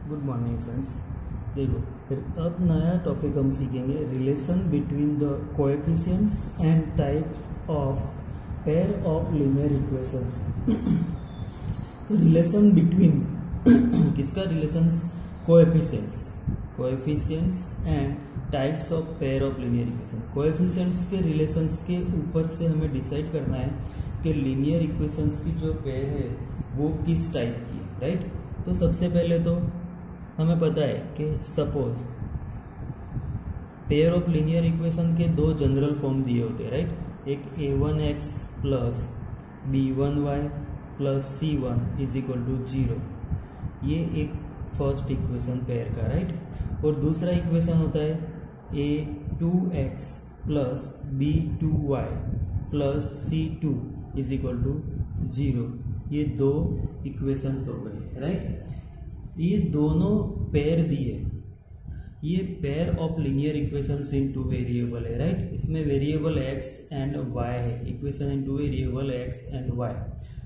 Good morning friends. देखो फिर अब नया टॉपिक हम सीखेंगे, relation between the coefficients and types of pair of linear equations. तो रिलेशन बिटवीन किसका relation? Coefficients and types of pair of linear equation. Coefficients के रिलेशंस के ऊपर से हमें डिसाइड करना है कि लीनियर इक्वेशंस की जो पेयर है वो किस टाइप की है, राइट। तो सबसे पहले तो हमें पता है कि suppose pair of linear equation के दो जनरल फॉर्म दिए होते हैं, राइट। एक a1x plus b1y plus c1 is equal to 0, ये एक फर्स्ट इक्वेशन पेयर का, राइट। और दूसरा इक्वेशन होता है a2x plus b2y plus c2 is equal to 0, ये दो इक्वेशंस हो गए, राइट। ये दोनों पेयर दिए, ये pair of linear equations in two variable है, राइट। इसमें वेरिएबल x एंड y है, equation in two variable x and y।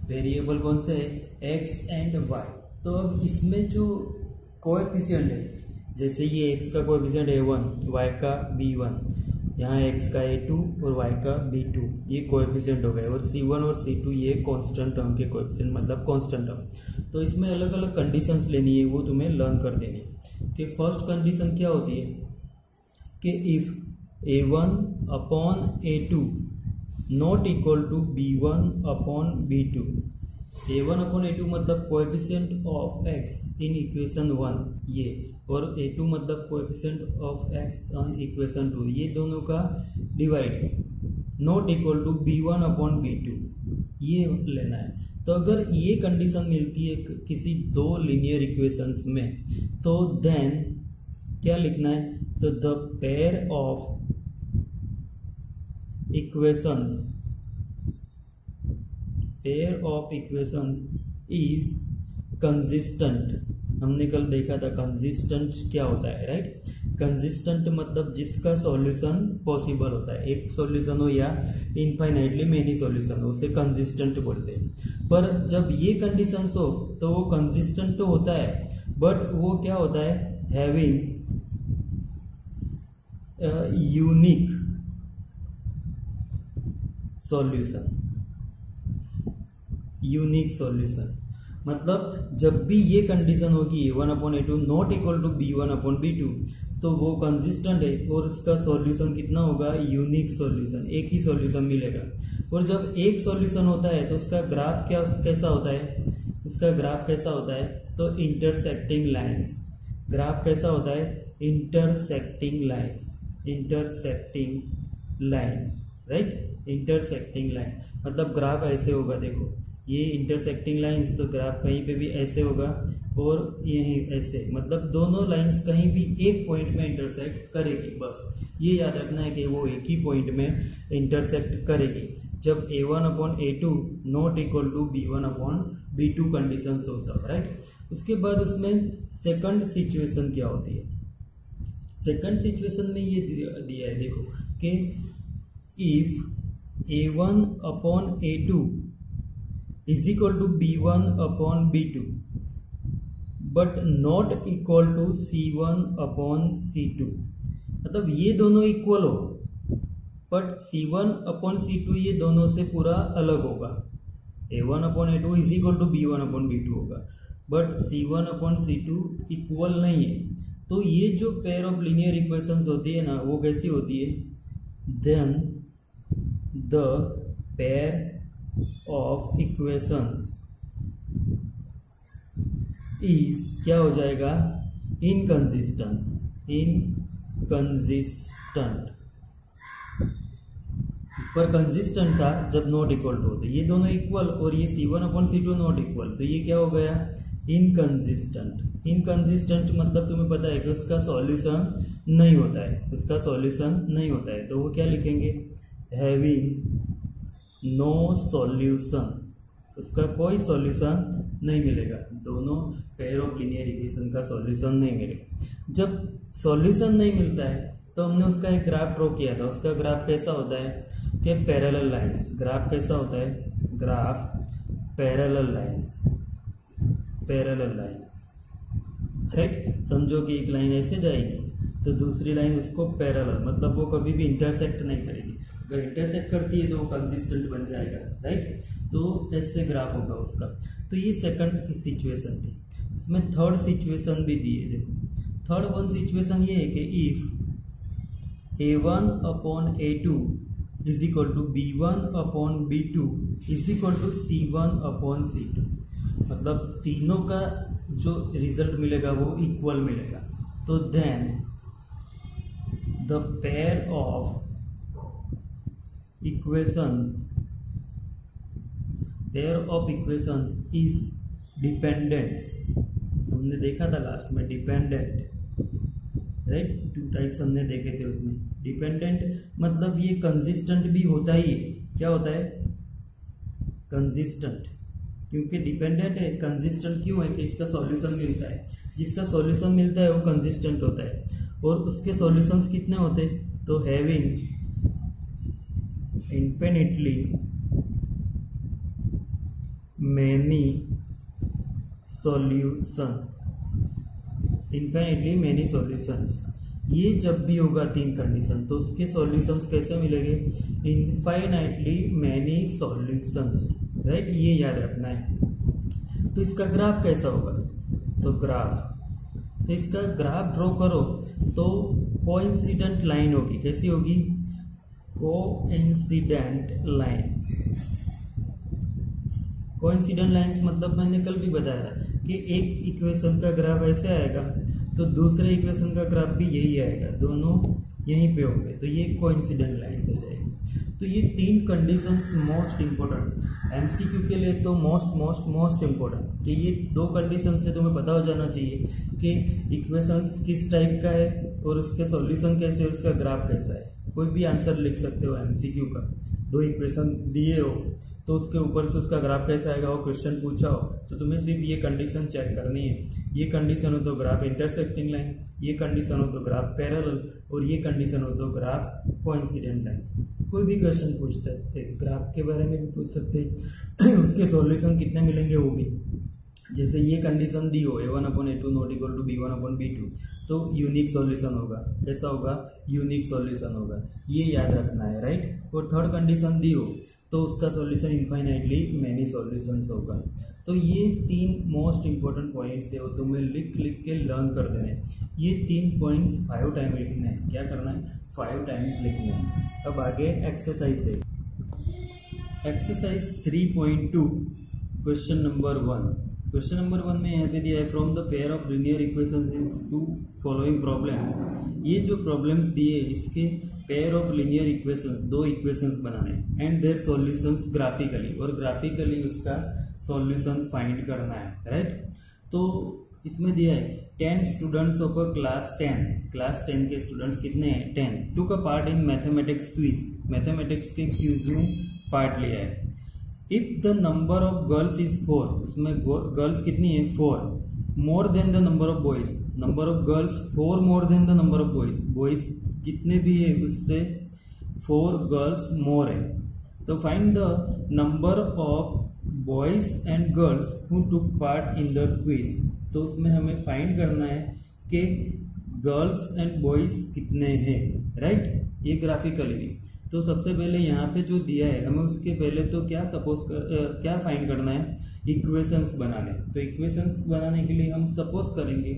Variable कौन से है? x and y। तो अब इसमें जो कोएफिशिएंट है, जैसे ये x का कोएफिशिएंट a1, y का b1, यहाँ x का a2 और y का b2, ये कोएफिशिएंट हो गए। और c1 और c2 ये कांस्टेंट टर्म के कोएफिशिएंट, मतलब कांस्टेंट टर्म। तो इसमें अलग अलग कंडीशंस लेनी है, वो तुम्हें लर्न कर देनी है। कि फर्स्ट कंडीशन क्या होती है कि if a1 upon a2 not equal to b1 upon b2। a1 upon a2 मतलब coefficient of x in equation 1 ये, और a2 मतलब coefficient of x in equation 2, ये दोनों का divide not equal to b1 upon b2, ये लेना है। तो अगर ये कंडीशन मिलती है किसी दो लीनियर इक्वेशंस में, तो देन क्या लिखना है? तो the pair of equations is consistent. हमने कल देखा था कंसिस्टेंट क्या होता है, राइट। कंसिस्टेंट मतलब जिसका सॉल्यूशन पॉसिबल होता है, एक सॉल्यूशन हो या इनफाइनाइटली मेनी सॉल्यूशन हो, उसे कंसिस्टेंट बोलते हैं। पर जब ये कंडीशंस हो तो वो कंसिस्टेंट तो होता है, बट वो क्या होता है? Having unique solution. मतलब जब भी ये कंडीशन होगी a1 upon a2 not equal to b1 upon b2, तो वो कंसिस्टेंट है और उसका सॉल्यूशन कितना होगा? यूनिक सॉल्यूशन, एक ही सॉल्यूशन मिलेगा। और जब एक सॉल्यूशन होता है तो उसका ग्राफ कैसा होता है? इसका ग्राफ कैसा होता है? तो इंटरसेक्टिंग लाइंस। ग्राफ कैसा होता है? Intersecting lines, right. Intersecting line मतलब ग्राफ ऐसे होगा, देखो ये इंटरसेक्टिंग लाइंस, तो ग्राफ कहीं पे भी ऐसे होगा और यही ऐसे, मतलब दोनों लाइंस कहीं भी एक पॉइंट में इंटरसेक्ट करेगी। बस ये याद रखना है कि वो एक ही पॉइंट में इंटरसेक्ट करेगी जब a1 upon a2 not equal to b1 upon b2 condition होता है, राइट। उसके बाद उसमें सेकंड सिचुएशन क्या होती है? सेकंड सिचुएशन में ये दिया है, देखो कि if a1 upon a2 is equal to b1 upon b2 but not equal to c1 upon c2, मतलब ये दोनों इक्वल हो बट c1 अपॉन c2 ये दोनों से पूरा अलग होगा। a1 upon a2 is equal to b1 upon b2 होगा, but c1 upon c2 equal नहीं है। तो ये जो पेयर ऑफ लीनियर इक्वेशंस होती है ना, वो कैसी होती है? Then the pair of equations is क्या हो जाएगा? इनकंसिस्टेंट। पर कंसिस्टेंट था जब नॉट इक्वल टू होते, ये दोनों इक्वल और ये c1 upon c2 not equal, तो ये क्या हो गया? इनकंसिस्टेंट मतलब तुम्हें पता है कि उसका सॉल्यूशन नहीं होता है, तो वो क्या लिखेंगे? हैविंग नो सॉल्यूशन, उसका कोई सॉल्यूशन नहीं मिलेगा। दोनों पेयर ऑफ लीनियर इक्वेशन का सॉल्यूशन नहीं मिलेगा। जब सॉल्यूशन नहीं मिलता है तो हमने उसका एक ग्राफ ड्रॉ किया था। उसका ग्राफ कैसा होता है कि पैरेलल लाइंस। ग्राफ कैसा होता है? Graph parallel lines. राइट। समझो कि एक लाइन ऐसे जाएगी तो दूसरी लाइन उसको पैरेलल, मतलब वो कभी भी इंटरसेक्ट नहीं करेगी। अगर इंटरसेक्ट करती है तो वो कंसिस्टेंट बन जाएगा, राइट। तो ऐसे ग्राफ होगा उसका। तो ये सेकंड की सिचुएशन थी। इसमें थर्ड सिचुएशन भी दी है। देखो थर्ड वन सिचुएशन ये है कि if A1 upon A2 is equal to B1 upon B2 is equal to C1 upon C2, मतलब तीनों का जो रिजल्ट मिलेगा वो इक्वल मिलेगा। तो then the pair of equations is dependent. हमने देखा था लास्ट में डिपेंडेंट, राइट। टू टाइप्स हमने देखे थे उसमें। डिपेंडेंट मतलब ये कंसिस्टेंट भी होता ही है। क्या होता है? कंसिस्टेंट। क्योंकि डिपेंडेंट है, कंसिस्टेंट क्यों है कि इसका सॉल्यूशन मिलता है। जिसका सॉल्यूशन मिलता है वो कंसिस्टेंट होता है। और उसके सॉल्यूशंस कितने होते हैं? तो हैविंग इन्फिनिटली मैनी सॉल्यूशंस। ये जब भी होगा तीन कंडीशन तो उसके सॉल्यूशंस कैसे मिलेंगे? Infinitely many solutions, right. ये याद रखना है। तो इसका ग्राफ कैसा होगा? तो इसका ग्राफ ड्रॉ करो तो कोइंसिडेंट लाइन होगी। कैसी होगी? कोइंसिडेंट लाइंस मतलब मैंने कल भी बताया था कि एक इक्वेशन का ग्राफ ऐसे आएगा तो दूसरे इक्वेशन का ग्राफ भी यही आएगा, दोनों यहीं पे होंगे। तो ये कोइंसिडेंट लाइंस हो जाएगी। तो ये तीन कंडीशंस मोस्ट इंपॉर्टेंट एमसीक्यू के लिए, तो मोस्ट इंपॉर्टेंट कि ये दो कंडीशन से तुम्हें पता हो जाना चाहिए कि इक्वेशंस किस टाइप का है और उसके सॉल्यूशन कैसे, उसका ग्राफ कैसा है। कोई भी आंसर लिख सकते हो एमसीक्यू का। दो इक्वेशन दिए हो तो उसके ऊपर से उसका ग्राफ कैसा आएगा वो क्वेश्चन पूछा हो तो तुम्हें सिर्फ ये कंडीशन चेक करनी है। ये कंडीशन हो तो ग्राफ इंटरसेक्टिंग लाइन, ये कंडीशन हो तो ग्राफ पैरेलल, और ये कंडीशन हो तो ग्राफ कोइंसिडेंट लाइन। कोई भी क्वेश्चन पूछते थे, ग्राफ के बारे में भी पूछ सकते, उसके सॉल्यूशन कितने मिलेंगे वो भी। जैसे ये कंडीशन दी हो A1 upon A2 not equal to B1 upon B2 तो यूनिक सॉल्यूशन होगा। कैसा होगा? यूनिक सॉल्यूशन होगा। ये याद रखना है, राइट। और थर्ड कंडीशन दी हो तो उसका सॉल्यूशन इनफाइनाइटली मैनी सॉल्यूशंस होगा। तो ये तीन मोस्ट इंपॉर्टेंट पॉइंट्स है वो तुम्हें लिख के लर्न कर देने हैं। ये तीन पॉइंट्स 5 टाइम लिखने हैं। क्या करना है? 5 टाइम्स लिखने हैं। अब आगे एक्सरसाइज देख। Exercise 3.2 question number 1। Question number 1 में यहाँ पे दिया है from the pair of linear equations in 2 following problems. ये जो प्रॉब्लम्स दिए इसके पेयर ऑफ लीनियर इक्वेशंस, दो इक्वेशंस बनाने एंड देयर सॉल्यूशंस ग्राफिकली, और ग्राफिकली उसका सॉल्यूशंस फाइंड करना है, राइट। तो इसमें दिया है 10 स्टूडेंट्स ऑफ अ क्लास 10 के स्टूडेंट्स कितने हैं? 10 took a part in mathematics quiz. Mathematics के क्विज में पार्ट लिया है। If the number of girls is 4, उसमें गर्ल्स कितनी है? 4 more than the number of boys. Number of girls 4 more than the number of boys. Boys जितने भी है उससे 4 गर्ल्स मोर है। तो find the number of boys and girls who took part in the quiz. तो उसमें हमें find करना है कि गर्ल्स एंड बॉयज कितने हैं, राइट। ये ग्राफिकली। तो सबसे पहले यहाँ पे जो दिया है हमें उसके पहले तो क्या फाइंड करना है? इक्वेशंस बनाने। तो इक्वेशंस बनाने के लिए हम सपोज करेंगे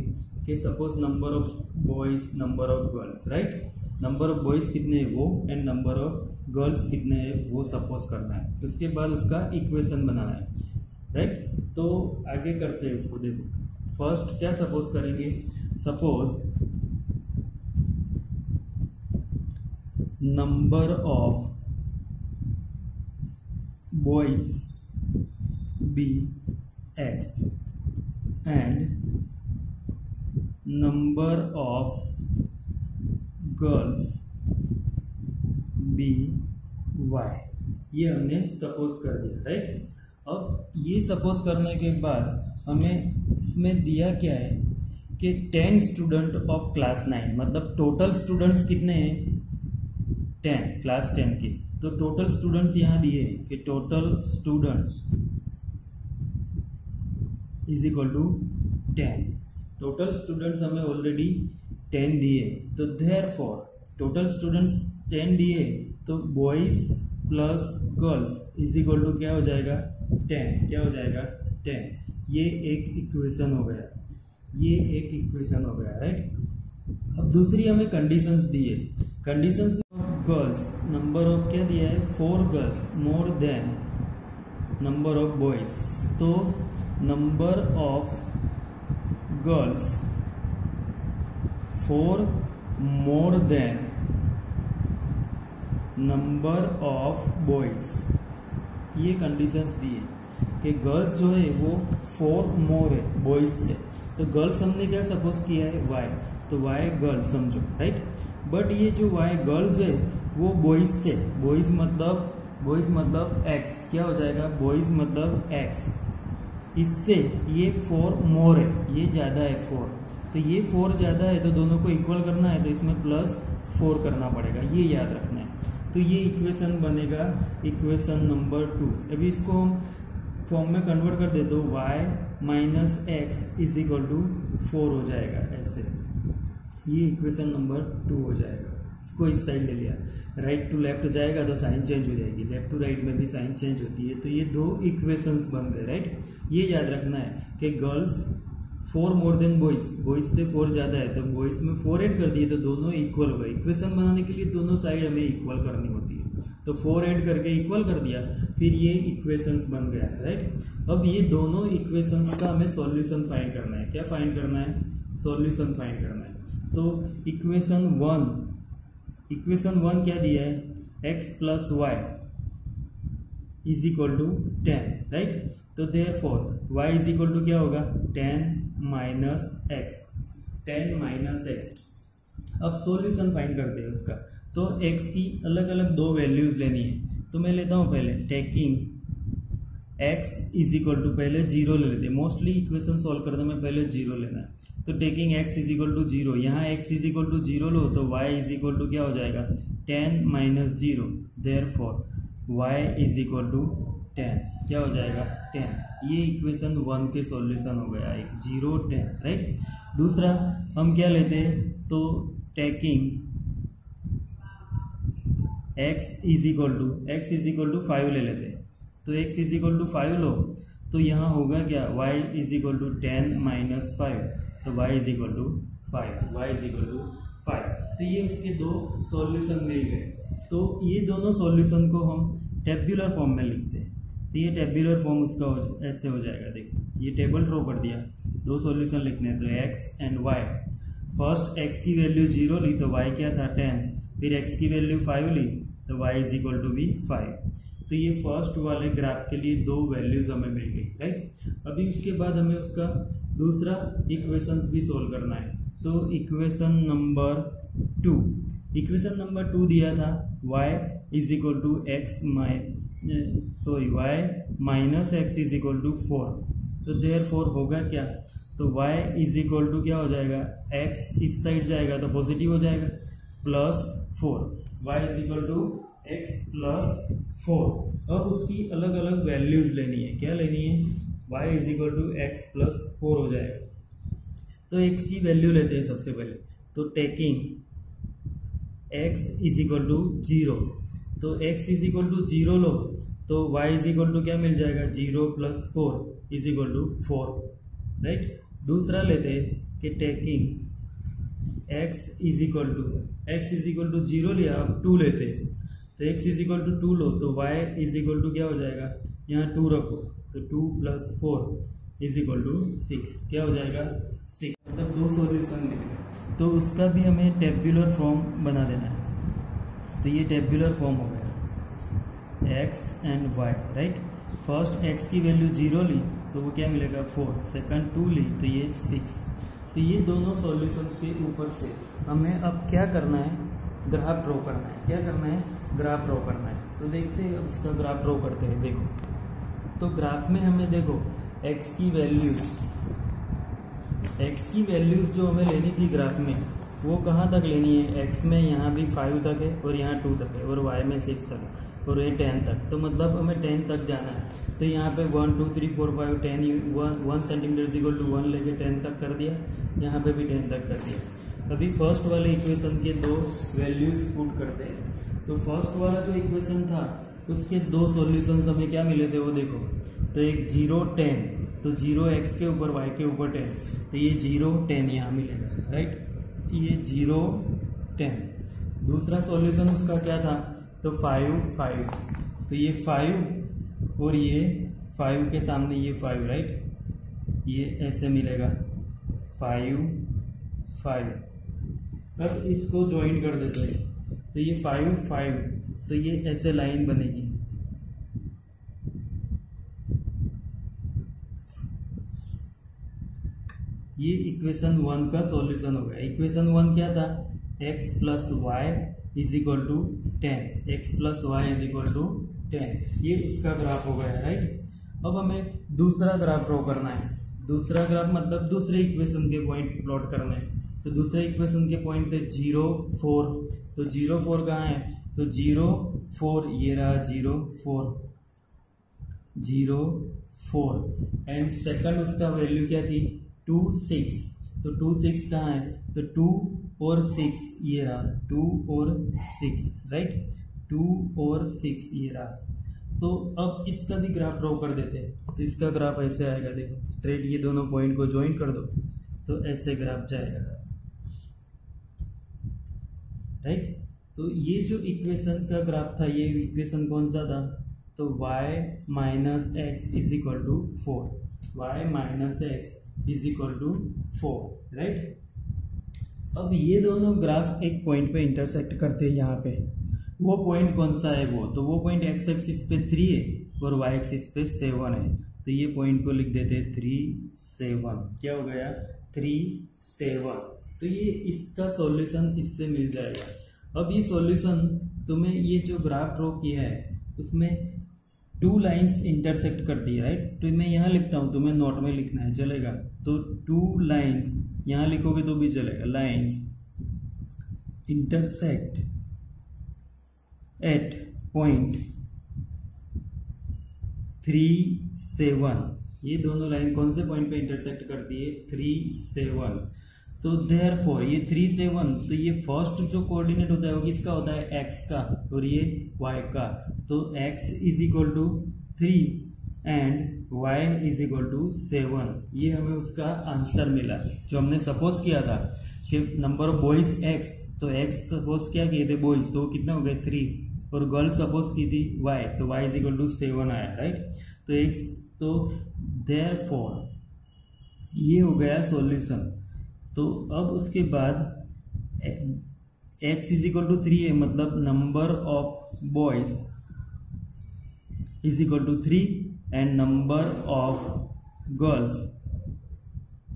कि suppose number of boys, number of girls, right. Number of boys कितने हैं वो एंड नंबर ऑफ गर्ल्स कितने हैं वो सपोज करना है। उसके बाद उसका इक्वेशन बनाना है, राइट। तो आगे करते हैं उसको। देखो फर्स्ट क्या सपोज करेंगे? Suppose number of boys be x and number of girls be y. ये हमने सपोज कर दिया, राइट। अब ये सपोज करने के बाद हमें इसमें दिया क्या है कि 10 स्टूडेंट ऑफ क्लास 9, मतलब टोटल स्टूडेंट्स कितने हैं? 10, क्लास 10 के। तो टोटल स्टूडेंट्स यहाँ दिए हैं कि total students is equal to 10। Total students हमें ऑलरेडी 10 दिए, तो देयरफॉर टोटल स्टूडेंट्स 10 दिए तो boys plus girls is equal to क्या हो जाएगा 10, क्या हो जाएगा 10। ये एक इक्वेशन हो गया, ये एक इक्वेशन हो गया, राइट। अब दूसरी हमें कंडीशंस दी है, कंडीशंस गर्ल्स नंबर ऑफ क्या दिया है 4 girls more than number of boys, तो number of girls 4 more than number of boys, ये कंडीशंस दी है कि गर्ल्स जो है वो 4 मोर है बॉयज से, तो गर्ल्स हमने क्या सपोज किया है y, तो y गर्ल्स समझो, राइट। बट ये जो y गर्ल्स है वो बॉयज से, बॉयज मतलब x, क्या हो जाएगा बॉयज मतलब x, इससे ये 4 मोर है, ये ज्यादा है 4, तो ये 4 ज्यादा है तो दोनों को इक्वल करना है, तो इसमें प्लस 4 करना पड़ेगा, ये याद रखना है। तो ये इक्वेशन बनेगा इक्वेशन नंबर 2। अभी इसको फॉर्म में कन्वर्ट कर दे तो y minus x is equal to 4 हो जाएगा, ऐसे ये इक्वेशन नंबर 2 हो जाएगा। इसको इस साइड ले लिया, राइट टू लेफ्ट जाएगा तो साइन चेंज हो जाएगी, लेफ्ट टू राइट में भी साइन चेंज होती है, तो ये 2 इक्वेशंस बन गए, राइट। ये याद रखना है कि girls 4 more than boys, boys से 4 ज्यादा है, तो बॉयज में 4 ऐड कर दिए तो दोनों इक्वल हो गए। इक्वेशन बनाने के लिए दोनों साइड हमें इक्वल करनी होती है, तो 4 ऐड करके इक्वल कर दिया, फिर ये इक्वेशंस बन गया, राइट। अब ये दोनों इक्वेशंस का हमें सॉल्यूशन फाइंड करना है, क्या फाइंड करना है सॉल्यूशन फाइंड करना है। तो इक्वेशन 1 क्या दिया है x plus Y is equal to 10, right. तो therefore y is equal to क्या होगा 10 माइनस एक्स, 10 माइनस एक्स। अब सॉल्यूशन फाइंड करते हैं उसका, तो x की अलग अलग 2 वैल्यूज लेनी है, तो मैं लेता हूं पहले taking x is equal to, पहले 0 ले लेते हैं, मोस्टली इक्वेशन सॉल्व करने में पहले 0 लेना है, तो taking x is equal to 0, यहाँ x इज इक्वल टू 0 लो तो y इज इक्वल टू क्या हो जाएगा 10 minus 0, therefore y is equal to 10, क्या हो जाएगा 10। ये इक्वेशन 1 के सॉल्यूशन हो गया, एक 0 10, राइट। दूसरा हम क्या लेते हैं, तो taking x is equal to 5 ले लेते हैं, तो x इज इक्वल टू 5 लो तो यहाँ होगा क्या y is equal to 10 minus 5, तो y is equal to 5, y is equal to 5। तो ये उसके 2 सॉल्यूशन मिल गए, तो ये दोनों सॉल्यूशन को हम टेबुलर फॉर्म में लिखते हैं, तो ये टेबुलर फॉर्म उसका ऐसे हो जाएगा, देखो ये टेबल ड्रॉ कर दिया, 2 सॉल्यूशन लिखने हैं, तो x and y। First x की वैल्यू 0 ली तो y क्या था 10, फिर x की वैल्यू 5 ली तो y इज इक्वल टू भी 5। तो ये फर्स्ट वाले ग्राफ के लिए 2 वैल्यूज हमें मिल गई, राइट। अभी उसके बाद हमें उसका दूसरा इक्वेशंस भी सोल्व करना है, तो इक्वेशन नंबर 2 दिया था y is equal to y minus x is equal to 4, तो देयरफॉर होगा क्या, तो y इज इक्वल टू क्या हो जाएगा x इस साइड जाएगा तो पॉजिटिव हो जाएगा plus 4, y is equal to x plus 4। अब उसकी अलग अलग वैल्यूज लेनी है, क्या लेनी है y is equal to x plus 4 हो जाएगा, तो x की वैल्यू लेते हैं सबसे पहले, तो taking x is equal to 0, तो x इज इक्वल टू 0 लो तो y इज इक्वल टू क्या मिल जाएगा 0 plus 4 is equal to 4, right. दूसरा लेते हैं कि taking x is equal to 0 लिया, अब 2 लेते हैं, तो x इज इक्वल टू 2 लो तो y इज इक्वल टू क्या हो जाएगा, यहाँ 2 रखो तो 2 प्लस 4 इज इक्वल टू 6, क्या हो जाएगा 6। मतलब 2 सॉल्यूशन निकले, तो उसका भी हमें टेबुलर फॉर्म बना देना है, तो ये टेबुलर फॉर्म हो गया x and y, right. First x की वैल्यू 0 ली तो वो क्या मिलेगा 4, सेकंड 2 ली तो ये 6। तो ये दोनों सॉल्यूशन के ऊपर से हमें अब क्या करना है, ग्राफ ड्रॉ करना है, क्या करना है ग्राफ ड्रॉ करना है। तो देखते हैं उसका ग्राफ ड्रॉ करते हैं, देखो तो ग्राफ में हमें देखो x की वैल्यूज जो हमें लेनी थी ग्राफ में, वो कहाँ तक लेनी है, x में यहाँ भी 5 तक है और यहाँ 2 तक है और y में 6 तक है और ये 10 तक, तो मतलब हमें 10 तक जाना है। तो यहाँ पे 1 2 3 4 5 10 1 सेंटीमीटर इक्वल टू 1 लेके 10 तक कर दिया, यहाँ पे भी 10 तक कर दिया। अभी फर्स्ट वाले इक्वेशन के दो वैल्यूज पुट करते हैं। तो फर्स्ट वाला जो इक्वेशन था उसके दो सॉल्यूशंस हमें क्या मिले थे वो देखो। तो एक 0 10, तो 0 x के ऊपर y के ऊपर 10, तो ये 0 10 यहाँ मिलेगा, राइट। ये 0 10। दूसरा सॉल्यूशन उसका क्या था, तो 5 5, तो ये 5 और ये 5 के सामने ये 5, राइट। ये ऐसे मिलेगा 5 5। अब इसको ज्वाइन कर देते हैं, तो ये 5 5, तो ये ऐसे लाइन बनेगी। ये इक्वेशन 1 का सॉल्यूशन हो गया। इक्वेशन 1 क्या था, x plus Y is equal to 10, x plus Y is equal to 10, ये इसका ग्राफ हो गया, राइट। अब हमें दूसरा ग्राफ ड्रॉ करना है। दूसरा ग्राफ मतलब दूसरे इक्वेशन के पॉइंट प्लॉट करने हैं। तो दूसरे इक्वेशन के पॉइंट थे 0 4, तो 0 4 कहाँ है, तो 0 4 ये रहा 0 4 0 4, एंड सेकंड उसका वैल्यू क्या थी 2 6, तो 2 6 कहाँ है, तो 2 और 6 ये रहा 2 और 6, राइट। 2 और 6 ये रहा। तो अब इसका भी ग्राफ ड्रॉ कर देते हैं। तो इसका ग्राफ ऐसे आएगा, देखो स्ट्रेट ये दोनों पॉइंट को ज्वाइन कर दो तो ऐसे ग्राफ जाएगा, राइट। तो ये जो इक्वेशन का ग्राफ था, ये इक्वेशन कौन सा था, तो y minus x is equal to 4, y minus x is equal to 4, right. अब ये दोनों ग्राफ एक पॉइंट पे इंटरसेक्ट करते हैं यहाँ पे। वो पॉइंट कौन सा है वो, तो वो पॉइंट x एक्सिस पे 3 है और y एक्सिस पे 7 है। तो ये पॉइंट को लिख देते हैं 3 7, क्या हो गया 3 7। तो ये इसका सॉल्यूशन इससे मिल जाएगा। अब ये सॉल्यूशन तुम्हें ये जो ग्राफ ड्रॉ किया है उसमें 2 लाइंस इंटरसेक्ट करती है, राइट। तो मैं यहाँ लिखता हूँ, तुम्हें नोट में लिखना है, चलेगा। तो 2 लाइंस यहाँ लिखोगे तो भी चलेगा, लाइंस इंटरसेक्ट एट पॉइंट 3 7। ये दोनों लाइन कौन से पॉइंट पे इंटरसेक्ट करती है, 3 7। तो देयरफॉर ये 3 7, तो ये फर्स्ट जो कोऑर्डिनेट होता है वो किसका होता है, x का, और ये y का। तो x is equal to 3 and y is equal to 7। ये हमें उसका आंसर मिला जो हमने सपोज किया था कि नंबर ऑफ बॉयज x, तो x सपोज क्या किए थे बॉयज, तो कितना हो गए 3, और गर्ल सपोज की थी y, तो y इज इक्वल टू 7 आया, राइट। तो x, तो देयरफॉर ये हो गया सॉल्यूशन। तो अब उसके बाद x इज इक्वल टू 3 है, मतलब number of boys is equal to 3 and number of girls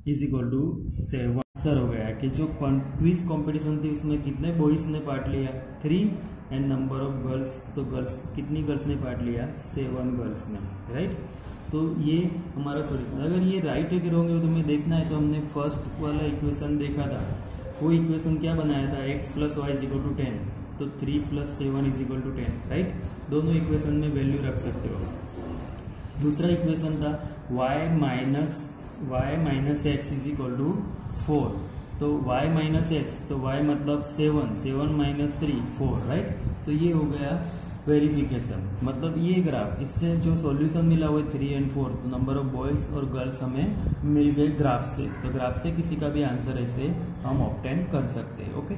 is equal to 7। Answer हो गया कि जो क्विज कंपटीशन थी उसमें कितने बॉयज ने पार्ट लिया, 3, एंड नंबर ऑफ गर्ल्स, तो गर्ल्स कितनी गर्ल्स ने पार्ट लिया, 7 गर्ल्स ने, राइट। तो ये हमारा सॉल्यूशन। अगर ये राइट है कि रॉन्ग है तुम्हें देखना है, तो हमने फर्स्ट वाला इक्वेशन देखा था, वो इक्वेशन क्या बनाया था, x plus Y is equal to 10, तो 3 plus 7 is equal to 10, right. दोनों इक्वेशन में वैल्यू रख सकते हो। दूसरा इक्वेशन था y minus x is equal to 4, तो y माइनस एक्स, तो y मतलब 7 माइनस 3 4, राइट। तो ये हो गया वेरिफिकेशन, मतलब ये ग्राफ, इससे जो सॉल्यूशन मिला वो 3 और 4, तो नंबर ऑफ बॉयज और गर्ल्स हमें मिल गए ग्राफ से। तो ग्राफ से किसी का भी आंसर ऐसे हम ऑब्टेन कर सकते हैं, ओके।